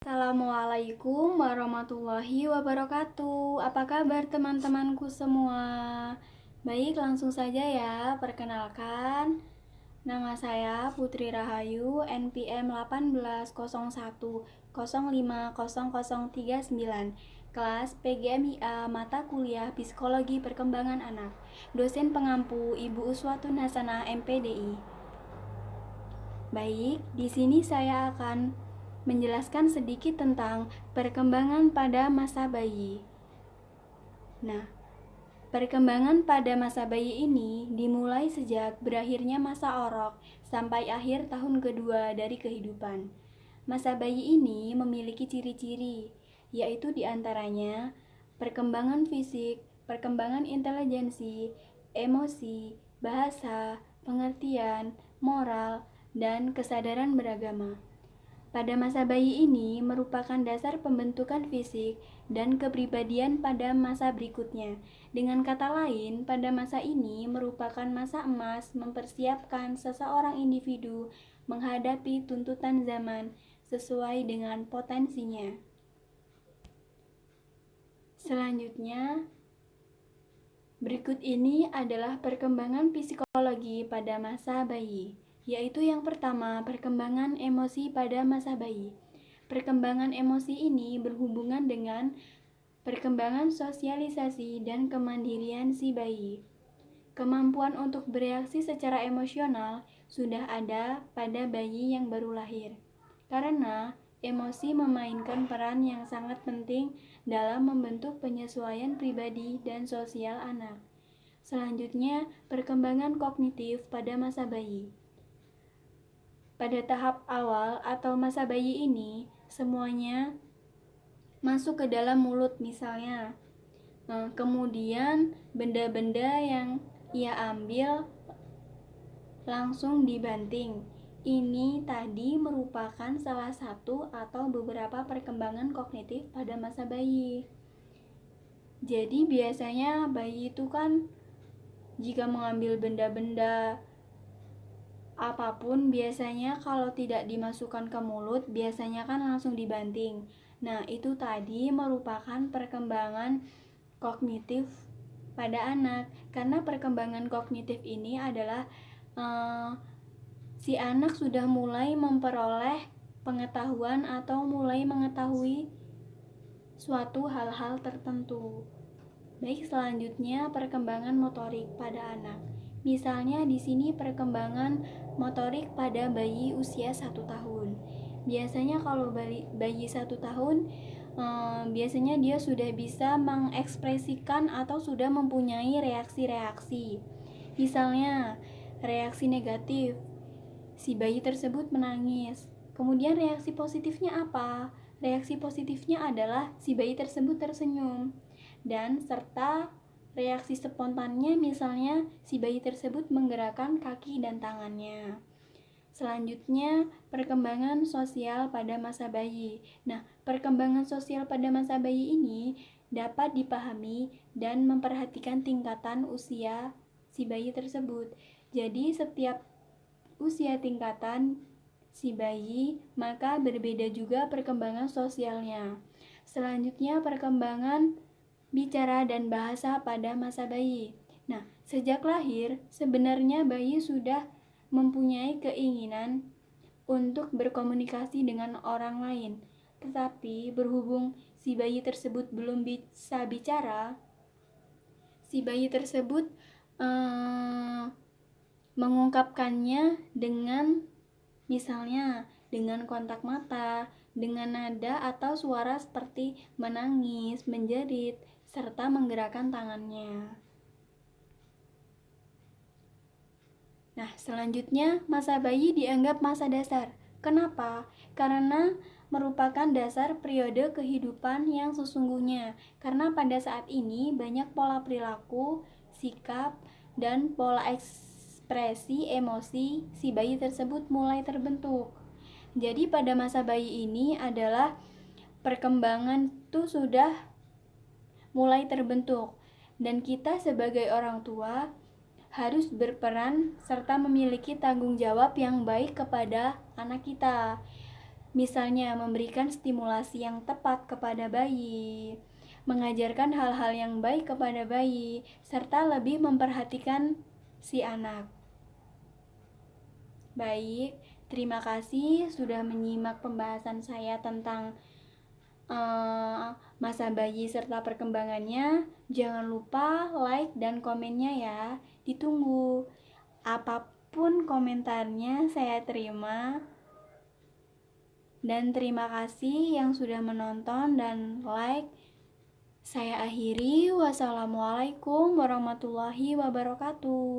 Assalamualaikum warahmatullahi wabarakatuh. Apa kabar teman-temanku semua? Baik, langsung saja ya. Perkenalkan, nama saya Putri Rahayu, NPM 1801050039, kelas PGMIA mata kuliah Psikologi Perkembangan Anak. Dosen pengampu Ibu Uswatun Hasanah MPDI. Baik, di sini saya akan menjelaskan sedikit tentang perkembangan pada masa bayi. Nah, perkembangan pada masa bayi ini dimulai sejak berakhirnya masa orok sampai akhir tahun kedua dari kehidupan. Masa bayi ini memiliki ciri-ciri, yaitu diantaranya perkembangan fisik, perkembangan intelijensi, emosi, bahasa, pengertian, moral, dan kesadaran beragama. Pada masa bayi ini merupakan dasar pembentukan fisik dan kepribadian pada masa berikutnya. Dengan kata lain, pada masa ini merupakan masa emas mempersiapkan seseorang individu menghadapi tuntutan zaman sesuai dengan potensinya. Selanjutnya, berikut ini adalah perkembangan psikologi pada masa bayi, yaitu yang pertama, perkembangan emosi pada masa bayi. Perkembangan emosi ini berhubungan dengan perkembangan sosialisasi dan kemandirian si bayi. Kemampuan untuk bereaksi secara emosional sudah ada pada bayi yang baru lahir, karena emosi memainkan peran yang sangat penting dalam membentuk penyesuaian pribadi dan sosial anak. Selanjutnya, perkembangan kognitif pada masa bayi. Pada tahap awal atau masa bayi ini, semuanya masuk ke dalam mulut misalnya. Kemudian benda-benda yang ia ambil langsung dibanting. Ini tadi merupakan salah satu atau beberapa perkembangan kognitif pada masa bayi. Jadi biasanya bayi itu kan jika mengambil benda-benda apapun, biasanya kalau tidak dimasukkan ke mulut, biasanya kan langsung dibanting. Nah, itu tadi merupakan perkembangan kognitif pada anak. Karena perkembangan kognitif ini adalah si anak sudah mulai memperoleh pengetahuan atau mulai mengetahui suatu hal-hal tertentu. Baik, selanjutnya perkembangan motorik pada anak. Misalnya di sini perkembangan motorik pada bayi usia 1 tahun. Biasanya kalau bayi 1 tahun, biasanya dia sudah bisa mengekspresikan atau sudah mempunyai reaksi-reaksi. Misalnya reaksi negatif, si bayi tersebut menangis. Kemudian reaksi positifnya apa? Reaksi positifnya adalah si bayi tersebut tersenyum. Dan serta reaksi spontannya misalnya si bayi tersebut menggerakkan kaki dan tangannya. Selanjutnya, perkembangan sosial pada masa bayi. Nah, perkembangan sosial pada masa bayi ini dapat dipahami dan memperhatikan tingkatan usia si bayi tersebut. Jadi, setiap usia tingkatan si bayi, maka berbeda juga perkembangan sosialnya. Selanjutnya, perkembangan bicara dan bahasa pada masa bayi. Nah, sejak lahir, sebenarnya bayi sudah mempunyai keinginan untuk berkomunikasi dengan orang lain. Tetapi berhubung si bayi tersebut belum bisa bicara, si bayi tersebut mengungkapkannya dengan misalnya dengan kontak mata, dengan nada atau suara seperti menangis, menjerit, serta menggerakkan tangannya. Nah, selanjutnya masa bayi dianggap masa dasar. Kenapa? Karena merupakan dasar periode kehidupan yang sesungguhnya. Karena pada saat ini banyak pola perilaku, sikap, dan pola ekspresi emosi si bayi tersebut mulai terbentuk. Jadi pada masa bayi ini adalah perkembangan itu sudah mulai terbentuk, dan kita sebagai orang tua harus berperan serta memiliki tanggung jawab yang baik kepada anak kita. Misalnya memberikan stimulasi yang tepat kepada bayi, mengajarkan hal-hal yang baik kepada bayi, serta lebih memperhatikan si anak. Baik, terima kasih sudah menyimak pembahasan saya tentang masa bayi serta perkembangannya. Jangan lupa like dan komennya ya. Ditunggu. Apapun komentarnya saya terima. Dan terima kasih yang sudah menonton dan like. Saya akhiri. Wassalamualaikum warahmatullahi wabarakatuh.